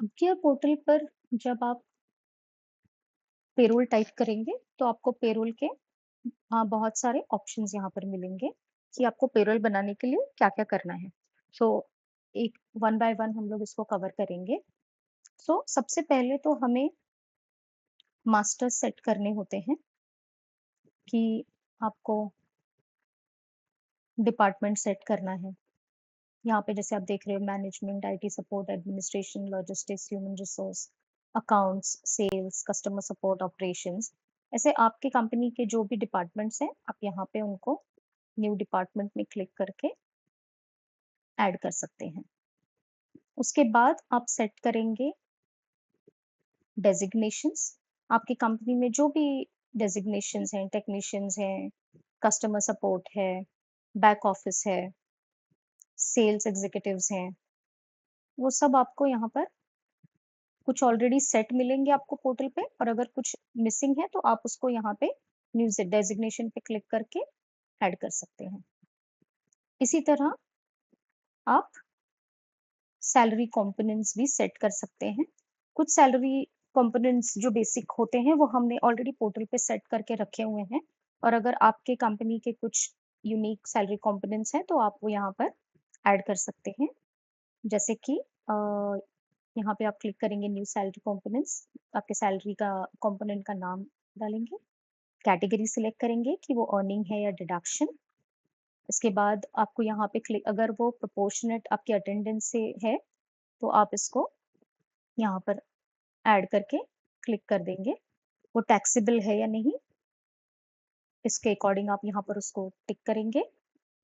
अब क्या पोर्टल पर जब आप पेरोल टाइप करेंगे, तो आपको पेरोल के बहुत सारे ऑप्शंस यहाँ पर मिलेंगे कि आपको पेरोल बनाने के लिए क्या-क्या करना है। सो एक वन बाय वन हम लोग इसको कवर करेंगे। सो सबसे पहले तो हमें मास्टर सेट करने होते हैं कि आपको डिपार्टमेंट सेट करना है। यहाँ पे जैसे आप देख रहे हो management, IT support, administration, logistics, human resource, accounts, sales, customer support, operations. ऐसे आपके कंपनी के जो भी डिपार्टमेंट्स हैं, आप यहाँ पे उनको न्यू डिपार्टमेंट में क्लिक करके ऐड कर सकते हैं। उसके बाद आप सेट करेंगे डेज़िग्नेशंस। आपकी कंपनी में जो भी डेज़िग्नेशंस हैं, टेक्नीशियंस हैं, कस्टमर सपोर्ट है, बैक ऑफिस है, सेल्स एग्जीक्यूटिव्स हैं, वो सब आपको यहाँ पर कुछ ऑलरेडी सेट मिलेंगे आपको पोर्टल पे और अगर कुछ मिसिंग है तो आप उसको यहाँ पे न्यू डेज़िग्नेशन पे क्लिक करके ऐड कर सकते हैं। इसी तरह आप सैलरी कंपोनेंट्स भी सेट कर सकते हैं। कुछ सैलरी कंपोनेंट्स जो बेसिक होते हैं वो हमने ऑलरेडी पोर्टल पे सेट करके रखे हुए हैं और अगर आपके कंपनी के कुछ यूनिक सैलरी कंपोनेंट्स हैं तो आप वो यहाँ पर ऐड कर सकते हैं। जैसे कि अ, यहाँ पे आप क्लिक करेंगे न्यू सैलरी कंपोनेंट्स, आपके सैलरी का कंपोनेंट का नाम डालेंगे, कैटेगरी सिलेक्ट करेंगे कि वो अर्निंग है या डिडक्शन। इसके बाद आपको यहाँ पे क्लिक अगर वो प्रोपोर्शनेट आपकी अटेंडेंस से है तो आप इसको यहाँ पर ऐड करके क्लिक कर देंगे। वो टैक्सेबल है या नहीं, इसके अकॉर्डिंग आप यहाँ पर उसको टिक करेंगे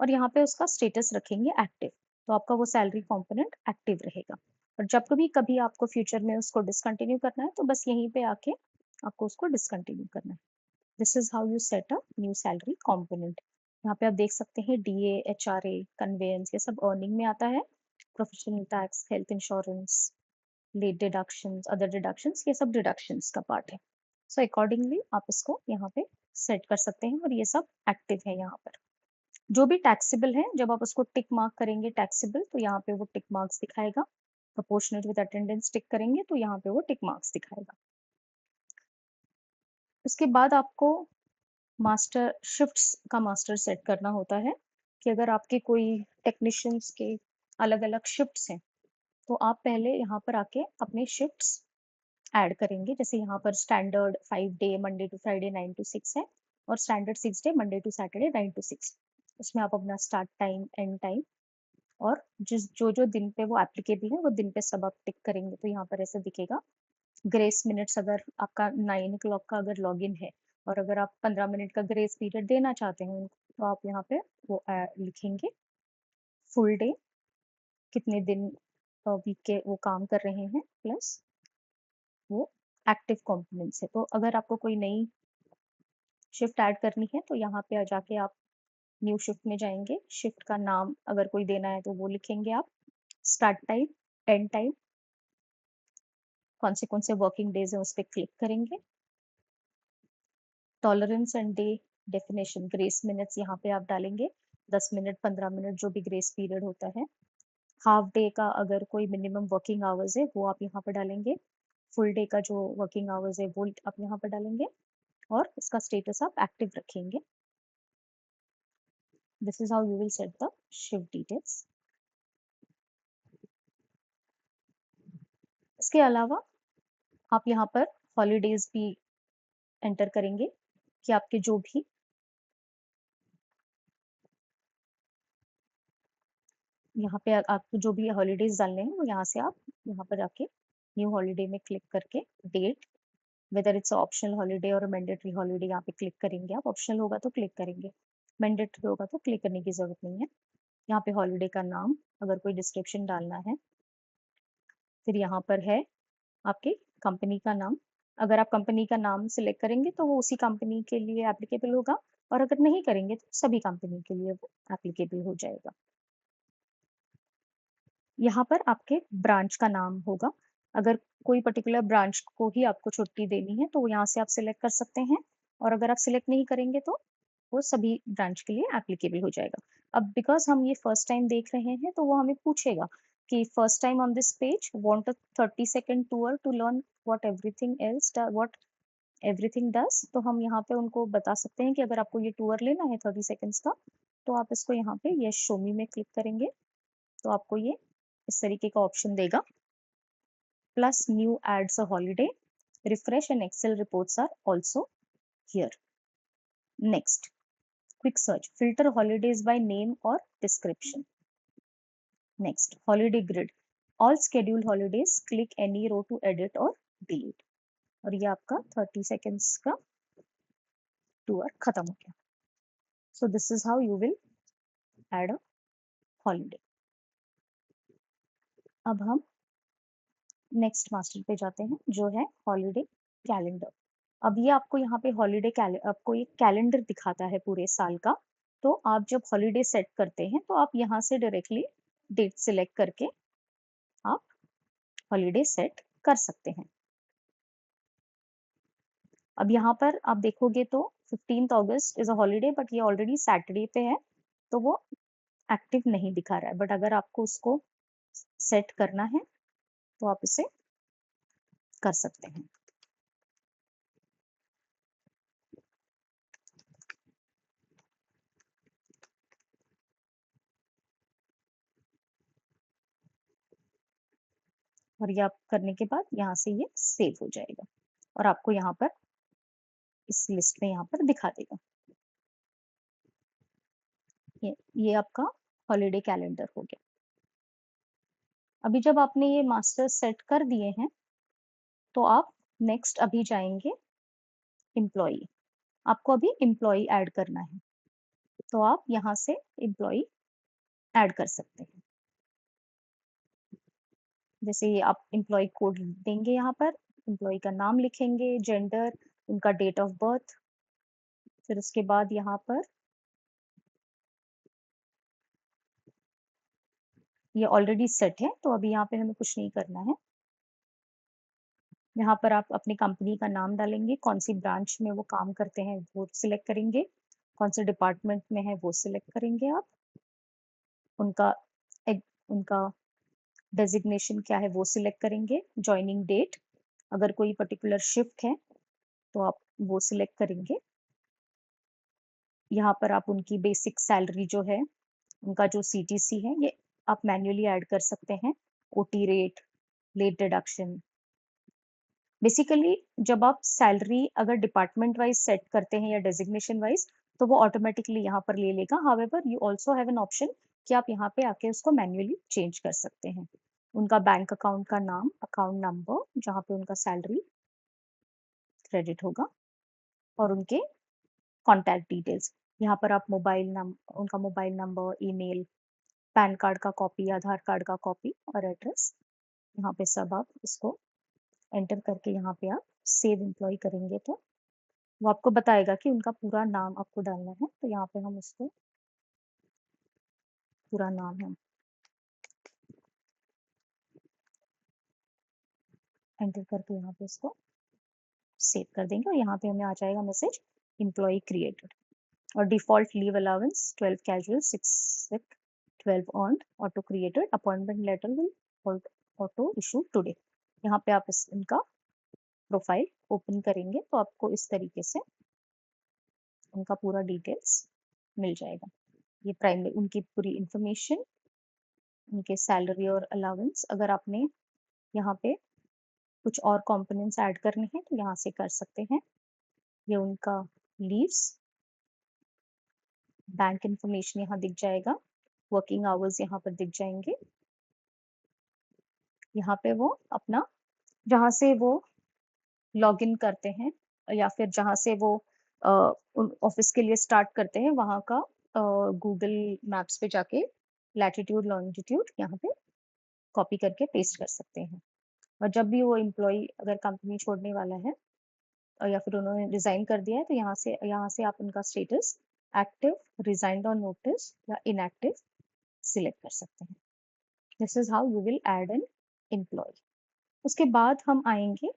और यहाँ पे उसका स्टेटस रखेंगे एक्टिव। तो आपका वो सैलरी कंपोनेंट एक्टिव रहेगा और जब कभी कभी आपको फ्यूचर में उसको डिसकंटिन्यू करना है तो बस यहीं पे आके आपको उसको डिसकंटिन्यू करना है। This is how you set a new salary component. यहाँ पे आप देख सकते हैं डीए, एचआरए, कन्वेंस ये सब अर्निंग में आता है। Professional tax, health insurance, late deductions, other deductions ये सब डिडक्शंस का पार्ट है। सो अकॉर्डिंगली आप इसको यहाँ पे सेट कर सकते हैं और ये सब एक्टिव है यहाँ पर। जो भी टैक्सेबल है जब आप उसको टिक मार्क करेंगे टैक्सेबल तो यहाँ पे वो टिक मार्क्स दिखाएगा। प्रोपोर्शनेट विद अटेंडेंस टिक करेंगे तो यहाँ पे वो टिक मार्क्स दिखाएगा। उसके बाद आपको मास्टर शिफ्ट्स का मास्टर सेट करना होता है कि अगर आपके कोई टेक्नीशियंस के अलग-अलग शिफ्ट्स हैं, तो आप पहले यहाँ पर आके अपने शिफ्ट्स ऐड करेंगे। जैसे यहाँ पर standard 5 day Monday to Friday 9 to 6 है और standard 6 day Monday to Saturday 9 to 6। उसमें आप अपना स्टार्ट टाइम, एंड टाइम और जिस जो-जो दिन पे वो एप्लीकेबल है, वो दिन पे सब आप टिक करेंगे तो यहाँ पर ऐसे दिखेगा। ग्रेस मिनट्स अगर आपका 9 का अगर लॉगिन है और अगर आप 15 मिनट का ग्रेस पीरियड देना चाहते हैं, तो आप यहाँ पे वो लिखेंगे। फुल डे कितने दिन वीक के वो काम कर रहे हैं प्लस वो एक्टिव कंपोनेंट्स है। तो अगर आपको कोई नई शिफ्ट ऐड करनी है तो यहाँ पे जाके आप न्यू शिफ्ट में जाएंगे। शिफ्ट का नाम अगर कोई देना है तो वो लिखेंगे आप। स्टार्ट टाइम, एंड टाइम, कौन से वर्किंग डेज है उस पर क्लिक करेंगे। Tolerance and day definition, grace minutes यहाँ पे आप डालेंगे। 10 मिनट, 15 मिनट जो भी ग्रेस पीरियड होता है। हाफ डे का अगर कोई मिनिमम वर्किंग आवर्स है वो आप यहाँ पर डालेंगे। फुल डे का जो वर्किंग आवर्स है वो आप यहाँ पर डालेंगे और इसका स्टेटस आप एक्टिव रखेंगे। This is how you will set the shift details. इसके अलावा आप यहाँ पर हॉलीडेज भी एंटर करेंगे कि आपके जो भी यहाँ पे आपको जो भी हॉलीडेज डालने हैं वो यहाँ से आप यहाँ पर आके न्यू हॉलीडे में क्लिक करके date, whether it's optional holiday और मैंडेटरी हॉलीडे यहाँ पे क्लिक करेंगे आप। ऑप्शनल होगा तो क्लिक करेंगे, मैंडेटरी होगा तो क्लिक करने की जरूरत नहीं है। यहाँ पे हॉलीडे का नाम, अगर कोई डिस्क्रिप्शन डालना है, फिर यहाँ पर है आपकी कंपनी का नाम। अगर आप कंपनी का नाम सिलेक्ट करेंगे तो वो उसी कंपनी के लिए एप्लीकेबल होगा और अगर नहीं करेंगे तो सभी कंपनी के लिए वो एप्लीकेबल हो जाएगा। यहाँ पर आपके ब्रांच का नाम होगा। अगर कोई पर्टिकुलर ब्रांच को ही आपको छुट्टी देनी है तो यहाँ से आप सिलेक्ट कर सकते हैं और अगर आप सिलेक्ट नहीं करेंगे तो वो सभी ब्रांच के लिए एप्लीकेबल हो जाएगा। अब बिकॉज़ हम ये फर्स्ट टाइम देख रहे हैं तो वो हमें पूछेगा कि first time on this page, want a 30-second tour to learn what everything does. तो हम यहाँ पे उनको बता सकते हैं कि अगर आपको ये टूर लेना है 30 सेकेंड्स का, तो आप इसको यहाँ पे ये शो मी में क्लिक करेंगे तो आपको ये इस तरीके का ऑप्शन देगा। Plus new adds a holiday, refresh and Excel reports are also here. Next, quick search, filter holidays by name और description. Next, holiday grid, all scheduled holidays, click any row to edit or delete। और ये आपका 30 seconds का tour खत्म हो गया। So this is how you will add a holiday. अब हम नेक्स्ट मास्टर पे जाते हैं जो है हॉलीडे कैलेंडर। अब ये आपको यहाँ पे आपको एक कैलेंडर दिखाता है पूरे साल का। तो आप जब हॉलीडे सेट करते हैं तो आप यहाँ से डायरेक्टली डेट सिलेक्ट करके आप हॉलीडे सेट कर सकते हैं। अब यहाँ पर आप देखोगे तो 15th August is a holiday, but ये ऑलरेडी सैटरडे पे है तो वो एक्टिव नहीं दिखा रहा है। बट अगर आपको उसको सेट करना है तो आप इसे कर सकते हैं। और ये आप करने के बाद यहाँ से ये सेव हो जाएगा और आपको यहाँ पर इस लिस्ट में यहाँ पर दिखा देगा। ये आपका हॉलीडे कैलेंडर हो गया। अभी जब आपने ये मास्टर सेट कर दिए हैं तो आप नेक्स्ट अभी जाएंगे एम्प्लॉई। आपको अभी एम्प्लॉई ऐड करना है तो आप यहाँ से एम्प्लॉई ऐड कर सकते हैं। जैसे ये आप एम्प्लॉय कोड देंगे, यहाँ पर एम्प्लॉय का नाम लिखेंगे, जेंडर, उनका डेट ऑफ बर्थ, फिर उसके बाद यहाँ पर ये ऑलरेडी सेट है तो अभी यहाँ पे हमें कुछ नहीं करना है। यहाँ पर आप अपनी कंपनी का नाम डालेंगे, कौन सी ब्रांच में वो काम करते हैं वो सिलेक्ट करेंगे, कौन से डिपार्टमेंट में है वो सिलेक्ट करेंगे आप, उनका उनका डेजिग्नेशन क्या है वो सिलेक्ट करेंगे, ज्वाइनिंग डेट, अगर कोई पर्टिकुलर शिफ्ट है तो आप वो सिलेक्ट करेंगे। यहाँ पर आप उनकी बेसिक सैलरी जो है, उनका जो सीटीसी है ये आप मैन्युअली ऐड कर सकते हैं, OT rate, late deduction. Basically जब आप सैलरी अगर डिपार्टमेंट वाइज सेट करते हैं या डेजिग्नेशन वाइज तो वो ऑटोमेटिकली यहाँ पर ले लेगा। However you also have an option कि आप यहाँ पे आके उसको मैन्युअली चेंज कर सकते हैं। उनका बैंक अकाउंट का नाम, अकाउंट नंबर जहाँ पे उनका सैलरी क्रेडिट होगा, और उनके कॉन्टैक्ट डिटेल्स। यहाँ पर आप उनका mobile number, email, pan card का कॉपी, आधार कार्ड का कॉपी और एड्रेस, यहाँ पे सब आप इसको एंटर करके यहाँ पे आप सेव एम्प्लॉय करेंगे तो वो आपको बताएगा कि उनका पूरा नाम आपको डालना है। तो यहाँ पे हम उसको पूरा नाम हम एंटर करके यहाँ पे इसको सेव कर देंगे और यहाँ पे हमें आ जाएगा मैसेज एम्प्लॉय क्रिएटेड। और default leave allowance 12 casual, 6 sick, 12 earned, auto created, appointment letter will auto issue today. यहाँ पे आप इनका प्रोफाइल ओपन करेंगे तो आपको इस तरीके से उनका पूरा डिटेल्स मिल जाएगा। ये प्राइमरी उनकी पूरी इंफॉर्मेशन, उनके सैलरी और अलाउंस। अगर आपने यहाँ पे कुछ और कंपोनेंट्स ऐड करने हैं तो यहाँ से कर सकते हैं। ये उनका लीव्स, बैंक इंफॉर्मेशन यहाँ दिख जाएगा, वर्किंग आवर्स यहाँ पर दिख जाएंगे। यहाँ पे वो अपना जहाँ से वो लॉग इन करते हैं या फिर जहाँ से वो ऑफिस के लिए स्टार्ट करते हैं वहाँ का गूगल मैप्स पे जाके लैटिट्यूड लॉन्जिट्यूड यहाँ पे कॉपी करके पेस्ट कर सकते हैं। और जब भी वो एम्प्लॉय अगर कंपनी छोड़ने वाला है या फिर उन्होंने रिजाइन कर दिया है तो यहाँ से आप उनका status active, resigned on notice या इनएक्टिव सिलेक्ट कर सकते हैं। This is how you will add an employee. उसके बाद हम आएंगे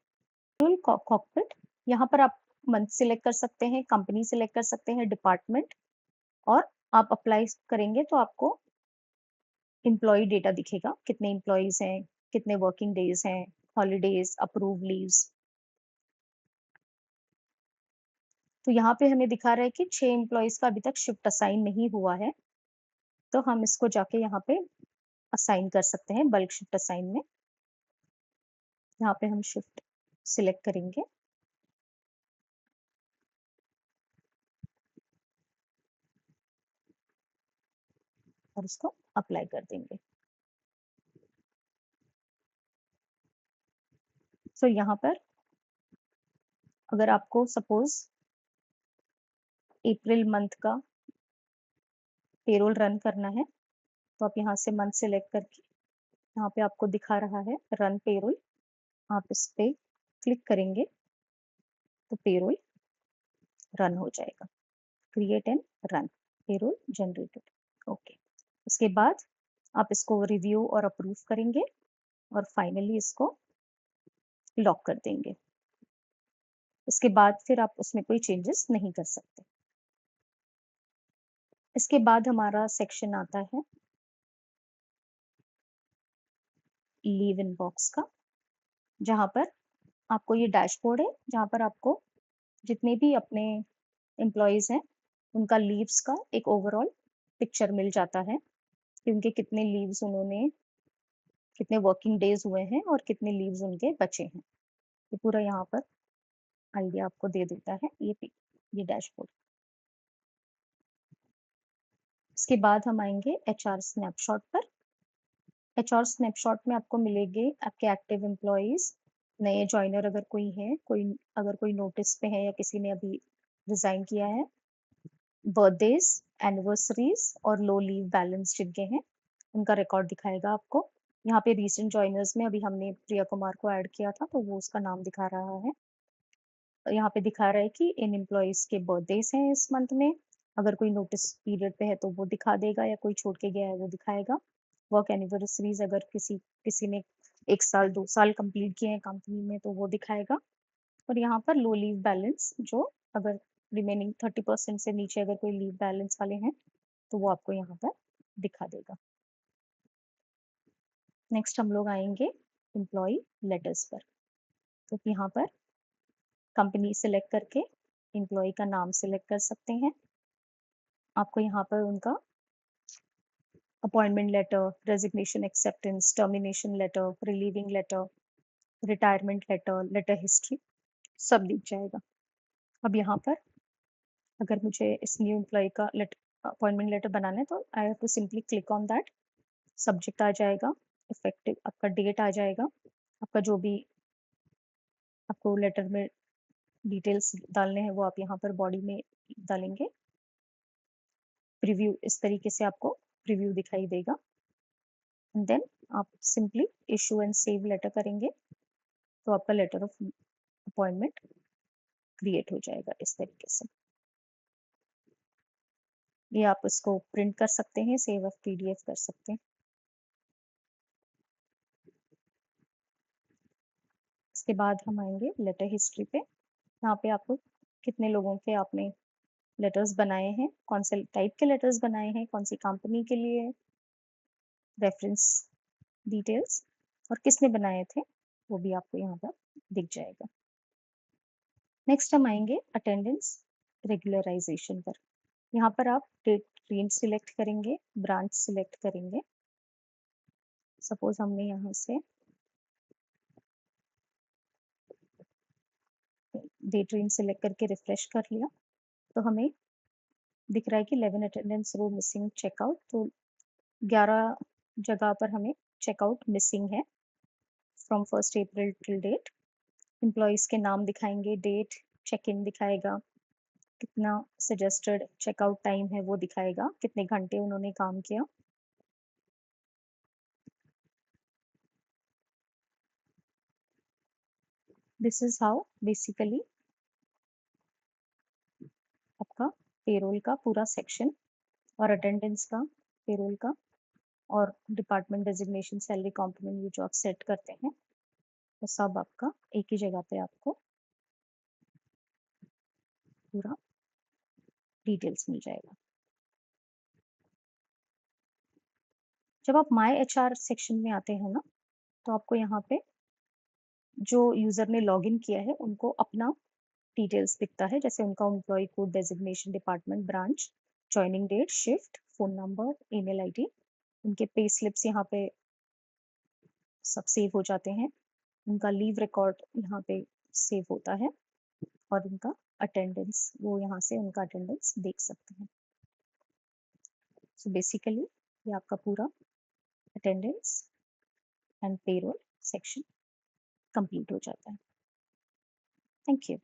कॉकपिट। यहाँ पर आप मंथ सिलेक्ट कर सकते हैं, कंपनी सिलेक्ट कर सकते हैं, डिपार्टमेंट, और आप अप्लाई करेंगे तो आपको एम्प्लॉयी डेटा दिखेगा, कितने एम्प्लॉइज़ हैं, कितने वर्किंग डेज़ हैं, हॉलिडेज़, अप्रूव्ड लीव्स। तो यहाँ पे हमें दिखा रहा है कि 6 एम्प्लॉइज़ का अभी तक शिफ्ट असाइन नहीं हुआ है, तो हम इसको जाके यहाँ पे असाइन कर सकते हैं बल्क शिफ्ट असाइन में। यहाँ पे हम शिफ्ट सिलेक्ट करेंगे और इसको अप्लाई कर देंगे। सो यहाँ पर अगर आपको सपोज़ अप्रैल मंथ का पेरोल रन करना है, तो आप यहाँ से मंथ सिलेक्ट करके यहाँ पे आपको दिखा रहा है रन पेरोल, आप इस पे क्लिक करेंगे तो पेरोल रन हो जाएगा। Create and run payroll generated. Okay, उसके बाद आप इसको रिव्यू और अप्रूव करेंगे और फाइनली इसको लॉक कर देंगे। इसके बाद फिर आप उसमें कोई चेंजेस नहीं कर सकते। इसके बाद हमारा सेक्शन आता है लीव इनबॉक्स का, जहाँ पर आपको ये डैशबोर्ड है, जहाँ पर आपको जितने भी अपने एम्प्लॉइज़ हैं, उनका लीव्स का एक ओवरऑल पिक्चर मिल जाता है कि उनके कितने लीव्स उन्होंने कितने वर्किंग डेज़ हुए हैं और कितने लीव्स उनके बचे हैं। ये पूरा यहाँ पर आइडिया आपको दे देता है ये डैशबोर्ड। इसके बाद हम आएँगे एचआर स्नैपशॉट पर। एचआर स्नैपशॉट में आपको मिलेंगे आपके एक्टिव एम्प्लॉइज़, नए जॉइनर अगर कोई है, अगर कोई नोटिस पे है या किसी ने अभी रिज़ाइन किया है, बर्थडेज़, एनिवर्सरीज़ और लो लीव बैलेंस जिनके हैं, उनका रिकॉर्ड दिखाएगा आपको। यहाँ पे रीसेंट जॉइनर्स में अभी हमने प्रिया कुमार को ऐड किया था, तो वो उसका नाम दिखा रहा है। यहाँ पे दिखा रहा है कि इन एम्प्लॉइज़ के बर्थडेज़ हैं इस मंथ में, अगर कोई नोटिस पीरियड पे है तो वो दिखा देगा या कोई छोड़ के गया है वो दिखाएगा। वर्क एनिवर्सरीज़ अगर किसी किसी ने 1 साल, 2 साल कंप्लीट किए हैं कंपनी में तो वो दिखाएगा। और यहाँ पर लो लीव बैलेंस जो अगर रिमेनिंग 30% से नीचे अगर कोई लीव बैलेंस वाले हैं, तो वो आपको यहाँ पर दिखा देगा। नेक्स्ट हम लोग आएँगे एम्प्लॉयी लेटर्स पर। तो यहाँ पर कंपनी सिलेक्ट करके एम्प्लॉयी का नाम सिलेक्ट कर सकते हैं। आपको यहाँ पर उनका appointment letter, resignation acceptance, termination letter, relieving letter, retirement letter, letter history सब दिख जाएगा। अब यहाँ पर अगर मुझे इस न्यू एम्प्लॉयी का अपॉइंटमेंट लेटर बनाना है तो I have to simply click on that. Subject आ जाएगा, इफेक्टिव आपका डेट आ जाएगा, आपका जो भी आपको लेटर में डिटेल्स डालने हैं वो आप यहाँ पर बॉडी में डालेंगे। प्रीव्यू इस तरीके से आपको प्रीव्यू दिखाई देगा एंड देन आप simply issue and save letter करेंगे तो आपका लेटर ऑफ अपॉइंटमेंट क्रिएट हो जाएगा इस तरीके से। ये आप इसको प्रिंट कर सकते हैं, सेव एज पीडीएफ कर सकते हैं। इसके बाद हम आएंगे लेटर हिस्ट्री पे। यहाँ पे आपको कितने लोगों के आपने लेटर्स बनाए हैं, कौन से टाइप के लेटर्स बनाए हैं, कौन सी कंपनी के लिए, रेफरेंस डिटेल्स और किसने बनाए थे वो भी आपको यहाँ पर दिख जाएगा। नेक्स्ट हम आएंगे अटेंडेंस रेगुलराइजेशन पर। यहाँ पर आप डेट रेंज सिलेक्ट करेंगे, ब्रांच सिलेक्ट करेंगे। सपोज हमने यहाँ से डेट रेंज सिलेक्ट करके रिफ्रेश कर लिया तो हमें दिख रहा है कि 11 अटेंडेंस रो मिसिंग चेकआउट, तो 11 जगह पर हमें चेकआउट मिसिंग है from 1 April till date. Employees के नाम दिखाएंगे, डेट, चेक इन दिखाएगा, कितना सजेस्टेड चेकआउट टाइम है वो दिखाएगा, कितने घंटे उन्होंने काम किया। दिस इज हाउ बेसिकली आपका पेरोल का पूरा सेक्शन और अटेंडेंस का, पेरोल का और डिपार्टमेंट डेजिग्नेशन, सैलरी कॉम्पोनेंट ये जो आप सेट करते हैं वो सब आपका एक ही जगह पे आपको पूरा डिटेल्स मिल जाएगा। जब आप माय एचआर सेक्शन में आते हैं ना, तो आपको यहाँ पे जो यूज़र ने लॉगिन किया है, उनको अपना डिटेल्स दिखता है, जैसे उनका employee code, designation, department, branch, joining date, shift, phone number, email ID, उनके पे स्लिप्स यहाँ पे सब सेव हो जाते हैं। उनका लीव रिकॉर्ड यहाँ पे सेव होता है और उनका अटेंडेंस, वो यहाँ से उनका अटेंडेंस देख सकते हैं। सो बेसिकली ये आपका पूरा attendance and payroll section complete हो जाता है। Thank you.